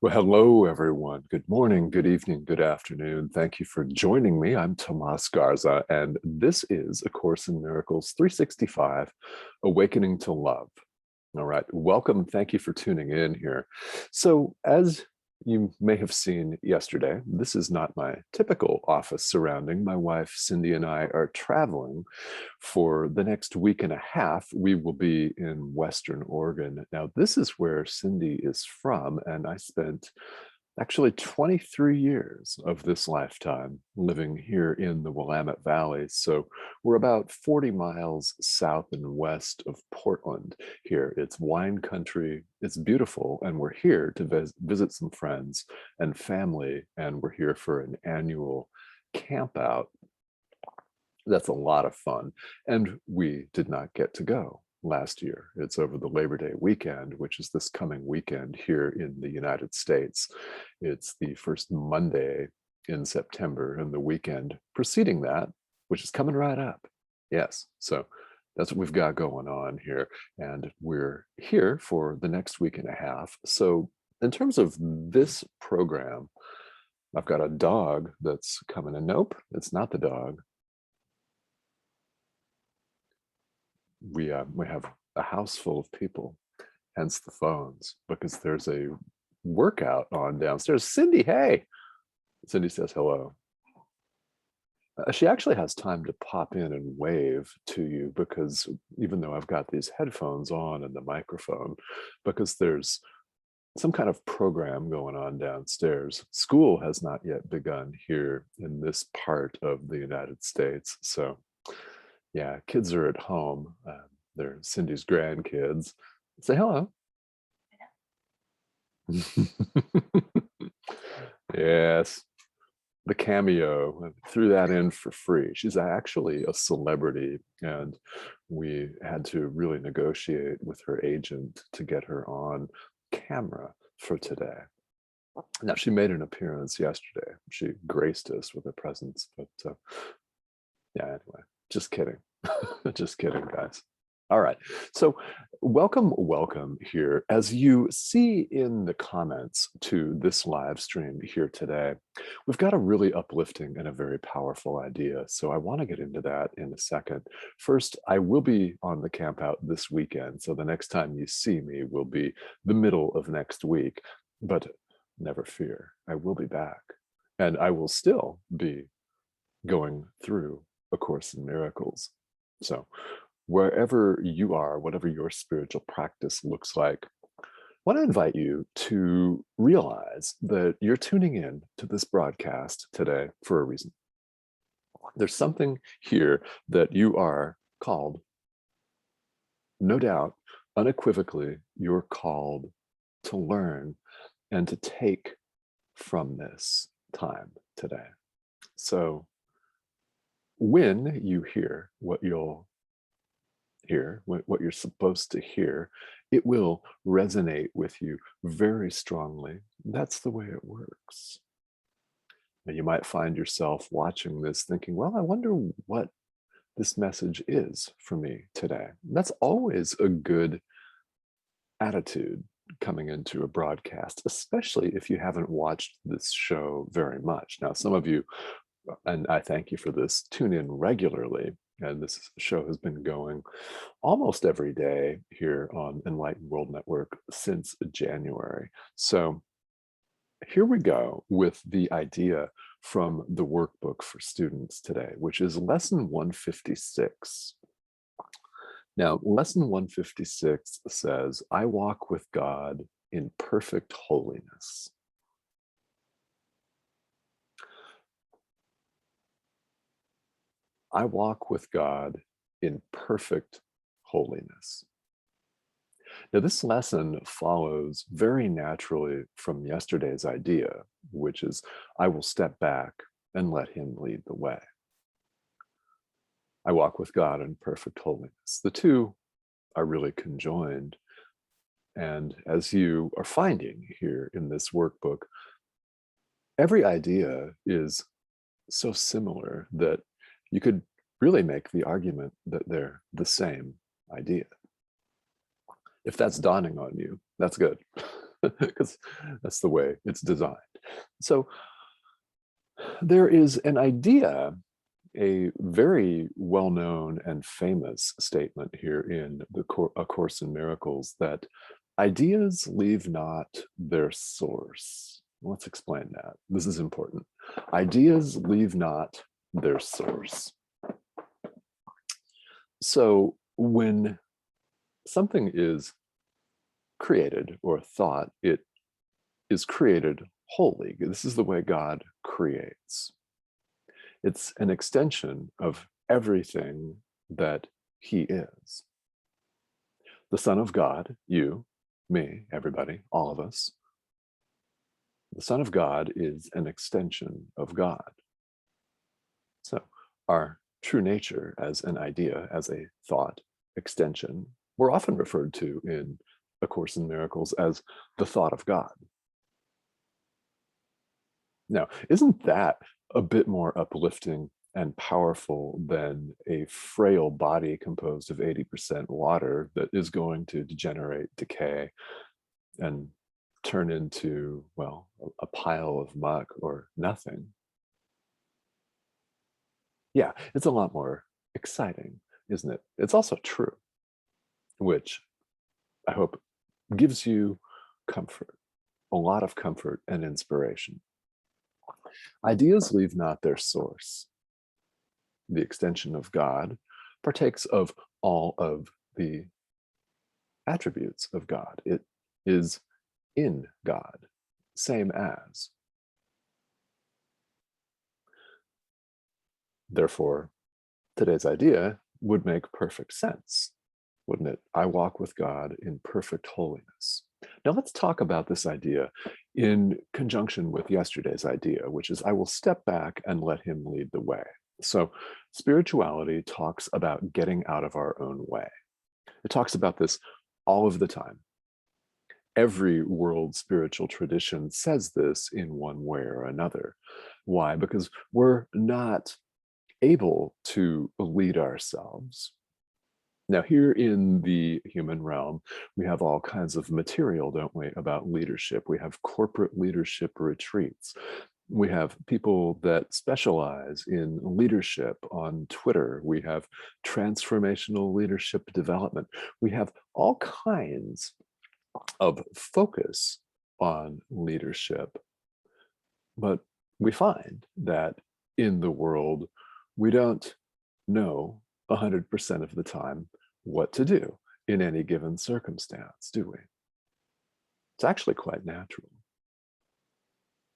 Well, hello, everyone. Good morning, good evening, good afternoon. Thank you for joining me. I'm Tomas Garza, and this is A Course in Miracles 365, Awakening to Love. All right, welcome. Thank you for tuning in here. So, as you may have seen yesterday, this is not my typical office surrounding. My wife, Cindy, and I are traveling for the next week and a half. We will be in Western Oregon. Now, this is where Cindy is from, and I spent actually 23 years of this lifetime living here in the Willamette Valley. So we're about 40 miles south and west of Portland here. It's wine country, it's beautiful, and we're here to visit some friends and family, and we're here for an annual camp out. That's a lot of fun, and we did not get to go last year. It's over the Labor Day weekend, which is this coming weekend here in the United States. It's the first Monday in September and the weekend preceding that, which is coming right up. Yes, so that's what we've got going on here. And we're here for the next week and a half. So in terms of this program, I've got a dog that's coming in. Nope, it's not the dog. We have a house full of people, hence the phones, because there's a workout on downstairs. Cindy, hey. Cindy says hello. She actually has time to pop in and wave to you, because even though I've got these headphones on and the microphone, because there's some kind of program going on downstairs. School has not yet begun here in this part of the United States. So yeah, kids are at home. They're Cindy's grandkids. Say hello. Yes, the cameo. Threw that in for free. She's actually a celebrity, and we had to really negotiate with her agent to get her on camera for today. Now, she made an appearance yesterday. She graced us with her presence, but yeah, anyway, just kidding. Just kidding, guys. All right, so welcome here. As you see in the comments to this live stream here today, we've got a really uplifting and a very powerful idea. So I want to get into that in a second. First, I will be on the camp out this weekend. So the next time you see me will be the middle of next week, but never fear, I will be back, and I will still be going through A Course in Miracles. So wherever you are, whatever your spiritual practice looks like, I want to invite you to realize that you're tuning in to this broadcast today for a reason. There's something here that you are called, no doubt, unequivocally, you're called to learn and to take from this time today. So when you hear what you'll hear, what you're supposed to hear, it will resonate with you very strongly. That's the way it works. And you might find yourself watching this thinking, well, I wonder what this message is for me today. That's always a good attitude coming into a broadcast, especially if you haven't watched this show very much. Now, some of you, and I thank you for this, tune in regularly. And this show has been going almost every day here on Enlightened World Network since January. So here we go with the idea from the workbook for students today, which is lesson 156. Now, lesson 156 says, I walk with God in perfect holiness. I walk with God in perfect holiness. Now, this lesson follows very naturally from yesterday's idea, which is, I will step back and let him lead the way. I walk with God in perfect holiness. The two are really conjoined. And as you are finding here in this workbook, every idea is so similar that you could really make the argument that they're the same idea. If that's dawning on you, that's good. because that's the way it's designed. So there is an idea, a very well-known and famous statement here in A Course in Miracles, that ideas leave not their source. Let's explain that. This is important. Ideas leave not their source. So when something is created or thought, it is created wholly. This is the way God creates. It's an extension of everything that he is. The Son of God, you, me, everybody, all of us, the Son of God is an extension of God. So our true nature as an idea, as a thought extension, we're often referred to in A Course in Miracles as the thought of God. Now, isn't that a bit more uplifting and powerful than a frail body composed of 80% water that is going to degenerate, decay, and turn into, well, a pile of muck or nothing? Yeah, it's a lot more exciting, isn't it? It's also true, which I hope gives you comfort, a lot of comfort and inspiration. Ideas leave not their source. The extension of God partakes of all of the attributes of God. It is in God, same as. Therefore, today's idea would make perfect sense, wouldn't it? I walk with God in perfect holiness. Now let's talk about this idea in conjunction with yesterday's idea, which is I will step back and let him lead the way. So spirituality talks about getting out of our own way. It talks about this all of the time. Every world spiritual tradition says this in one way or another. Why? Because we're not able to lead ourselves. Now, here in the human realm, we have all kinds of material, don't we, about leadership. We have corporate leadership retreats. We have people that specialize in leadership on Twitter. We have transformational leadership development. We have all kinds of focus on leadership. But we find that in the world, we don't know 100% of the time what to do in any given circumstance, do we? It's actually quite natural.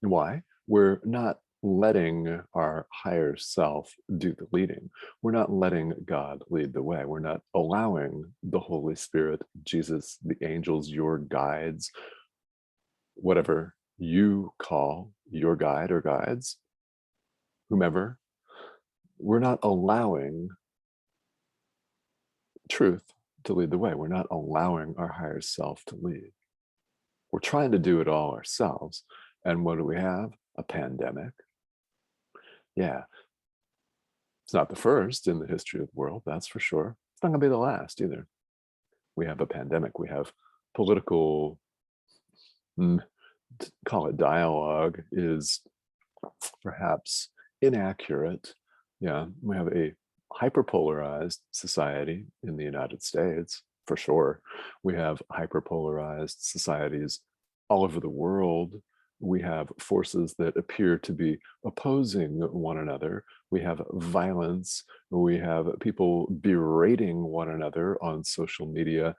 Why? We're not letting our higher self do the leading. We're not letting God lead the way. We're not allowing the Holy Spirit, Jesus, the angels, your guides, whatever you call your guide or guides, whomever, we're not allowing truth to lead the way. We're not allowing our higher self to lead. We're trying to do it all ourselves. And what do we have? A pandemic. Yeah. It's not the first in the history of the world, that's for sure. It's not going to be the last either. We have a pandemic. We have political, call it dialogue, is perhaps inaccurate. Yeah, we have a hyperpolarized society in the United States, for sure. We have hyperpolarized societies all over the world. We have forces that appear to be opposing one another. We have violence. We have people berating one another on social media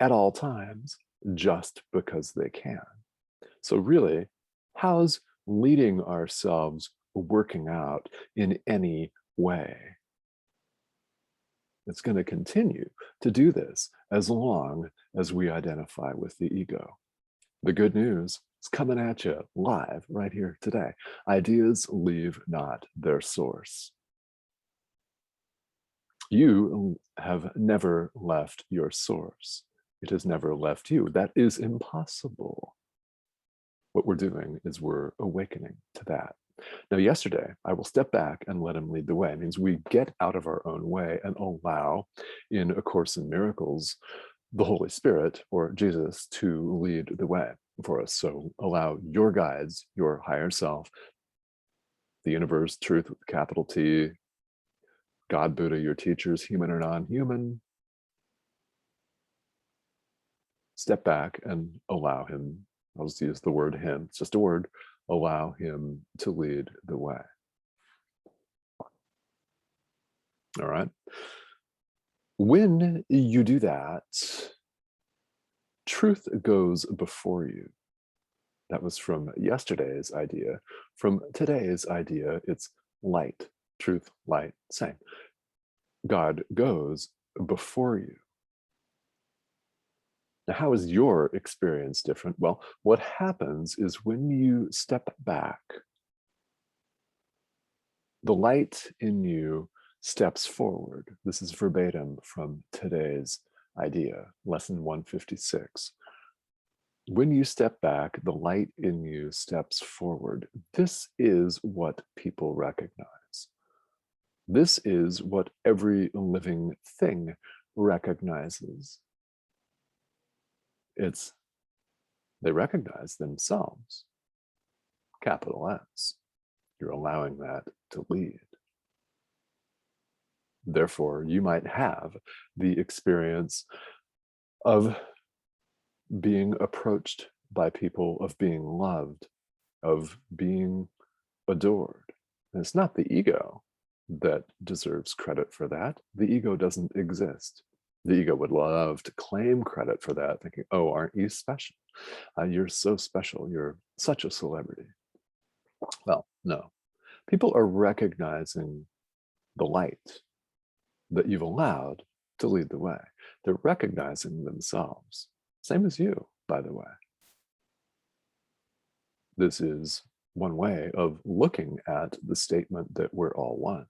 at all times just because they can. So really, how's leading ourselves working out in any way? It's going to continue to do this as long as we identify with the ego. The good news is coming at you live right here today. Ideas leave not their source. You have never left your source. It has never left you. That is impossible. What we're doing is we're awakening to that. Now, yesterday, I will step back and let him lead the way. It means we get out of our own way and allow, in A Course in Miracles, the Holy Spirit or Jesus to lead the way for us. So allow your guides, your higher self, the universe, truth with capital T, God, Buddha, your teachers, human or non-human, step back and allow him, I'll just use the word him, it's just a word, allow him to lead the way. All right. When you do that, truth goes before you. That was from yesterday's idea. From today's idea, it's light, truth, light, same. God goes before you. Now, how is your experience different? Well, what happens is when you step back, the light in you steps forward. This is verbatim from today's idea, lesson 156. When you step back, the light in you steps forward. This is what people recognize. This is what every living thing recognizes. They recognize themselves, capital S. You're allowing that to lead. Therefore, you might have the experience of being approached by people, of being loved, of being adored. And it's not the ego that deserves credit for that. The ego doesn't exist. The ego would love to claim credit for that, thinking, oh, aren't you special? You're so special. You're such a celebrity. Well, no. People are recognizing the light that you've allowed to lead the way. They're recognizing themselves. Same as you, by the way. This is one way of looking at the statement that we're all one.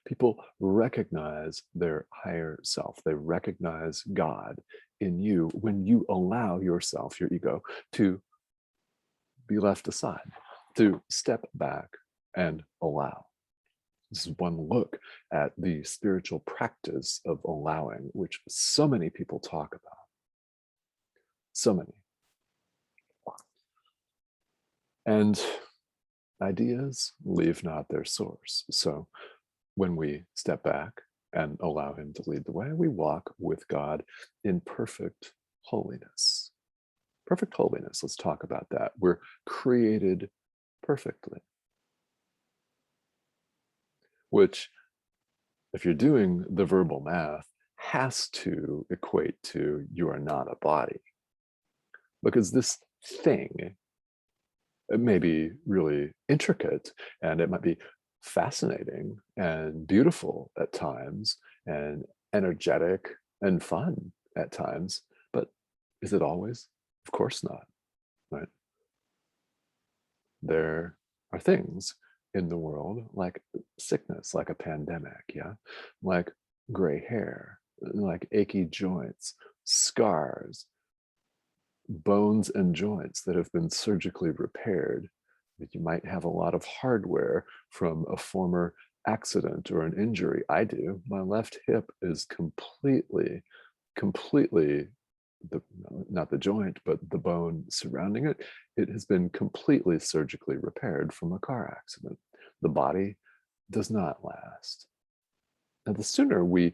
People recognize their higher self. They recognize God in you when you allow yourself, your ego, to be left aside, to step back and allow. This is one look at the spiritual practice of allowing, which so many people talk about. So many. And ideas leave not their source. So when we step back and allow him to lead the way, we walk with God in perfect holiness. Perfect holiness, let's talk about that. We're created perfectly. Which, if you're doing the verbal math, has to equate to you are not a body. Because this thing, it may be really intricate and it might be fascinating and beautiful at times and energetic and fun at times, but is it always? Of course not, right? There are things in the world like sickness, like a pandemic, yeah, like gray hair, like achy joints, scars, bones and joints that have been surgically repaired. That you might have a lot of hardware from a former accident or an injury. I do. My left hip is completely, not the joint, but the bone surrounding it, it has been completely surgically repaired from a car accident. The body does not last. And the sooner we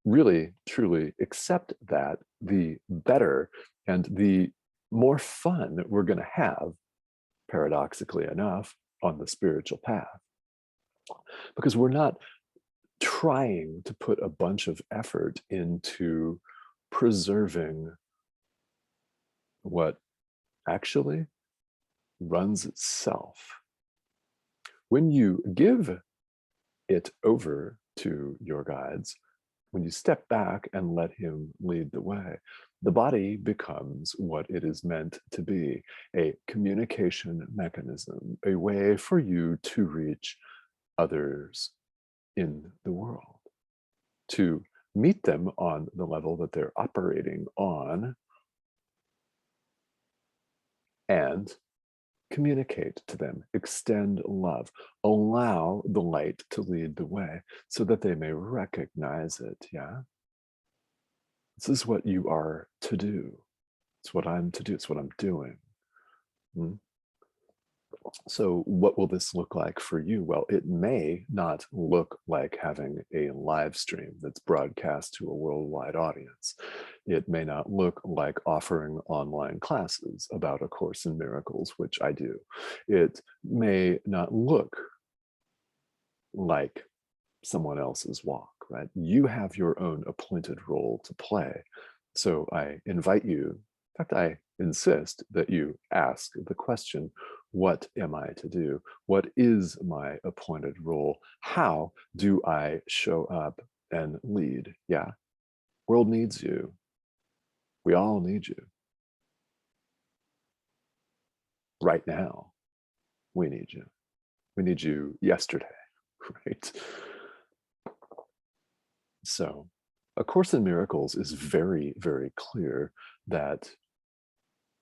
really, truly accept that, the better and the more fun we're going to have, paradoxically enough, on the spiritual path. Because we're not trying to put a bunch of effort into preserving what actually runs itself. When you give it over to your guides, when you step back and let him lead the way, the body becomes what it is meant to be, a communication mechanism, a way for you to reach others in the world, to meet them on the level that they're operating on, and communicate to them, extend love, allow the light to lead the way so that they may recognize it, yeah? This is what you are to do. It's what I'm to do. It's what I'm doing. Hmm? So what will this look like for you? Well, it may not look like having a live stream that's broadcast to a worldwide audience. It may not look like offering online classes about A Course in Miracles, which I do. It may not look like someone else's walk, right? You have your own appointed role to play. So I invite you, in fact, I insist that you ask the question, what am I to do? What is my appointed role? How do I show up and lead? Yeah, world needs you. We all need you. Right now, we need you. We need you yesterday, right? So A Course in Miracles is very, very clear that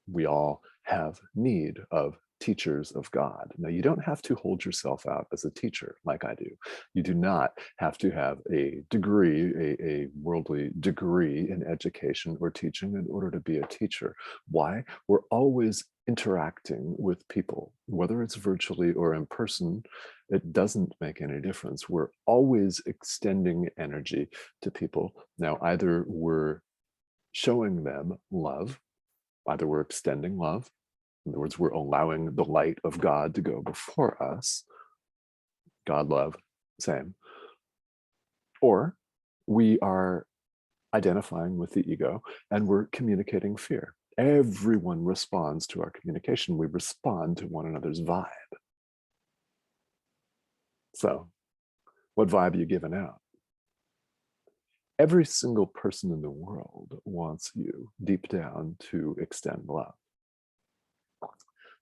we all have need of teachers of God. Now, you don't have to hold yourself out as a teacher like I do. You do not have to have a degree, a worldly degree in education or teaching in order to be a teacher. Why? We're always interacting with people, whether it's virtually or in person. It doesn't make any difference. We're always extending energy to people. Now, either we're showing them love, either we're extending love, in other words, we're allowing the light of God to go before us, God, love, same, or we are identifying with the ego and we're communicating fear. Everyone responds to our communication. We respond to one another's vibe. So what vibe are you giving out? Every single person in the world wants you deep down to extend love.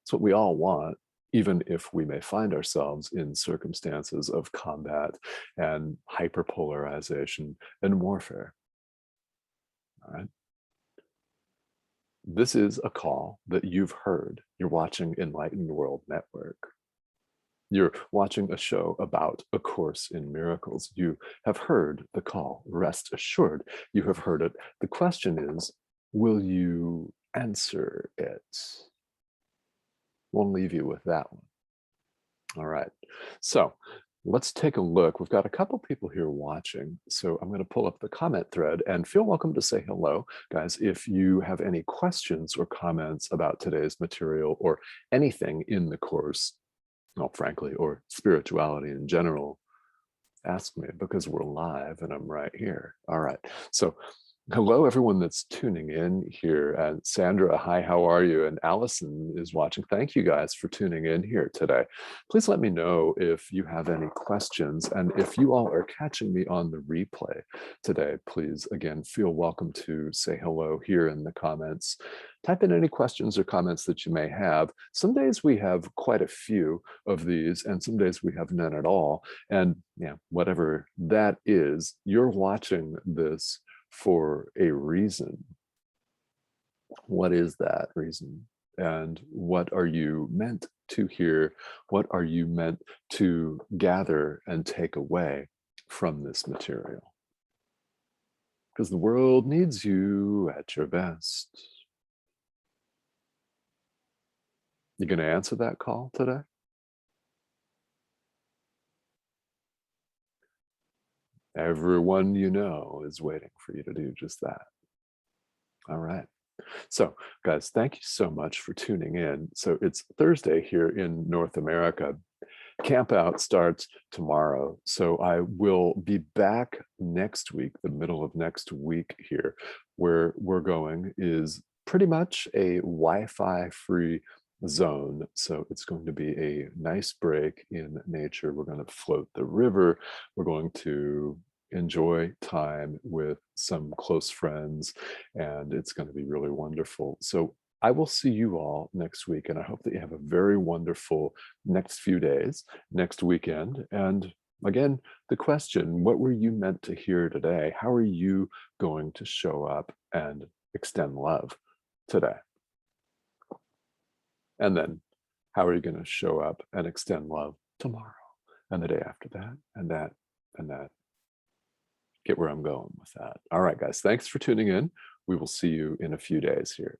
It's what we all want, even if we may find ourselves in circumstances of combat and hyperpolarization and warfare. All right. This is a call that you've heard. You're watching Enlightened World Network. You're watching a show about A Course in Miracles. You have heard the call. Rest assured, you have heard it. The question is, will you answer it? We'll leave you with that one. All right. So let's take a look. We've got a couple people here watching. So I'm going to pull up the comment thread and feel welcome to say hello, guys. If you have any questions or comments about today's material or anything in the course, well, frankly, or spirituality in general, ask me because we're live and I'm right here. All right. So hello, everyone that's tuning in here. And Sandra, hi, how are you? And Allison is watching. Thank you guys for tuning in here today. Please let me know if you have any questions. And if you all are catching me on the replay today, please, again, feel welcome to say hello here in the comments. Type in any questions or comments that you may have. Some days we have quite a few of these, and some days we have none at all. And yeah, whatever that is, you're watching this for a reason. What is that reason? And what are you meant to hear? What are you meant to gather and take away from this material? Because the world needs you at your best. You going to answer that call today? Everyone you know is waiting for you to do just that. All right. So guys, thank you so much for tuning in. So it's Thursday here in North America. Camp out starts tomorrow. So I will be back next week, the middle of next week here. Where we're going is pretty much a Wi-Fi free zone. So it's going to be a nice break in nature. We're going to float the river. We're going to enjoy time with some close friends, and it's going to be really wonderful. So I will see you all next week, and I hope that you have a very wonderful next few days, next weekend. And again, the question, what were you meant to hear today? How are you going to show up and extend love today? And then how are you going to show up and extend love tomorrow and the day after that and that and that? get where I'm going with that. All right, guys, thanks for tuning in. We will see you in a few days here.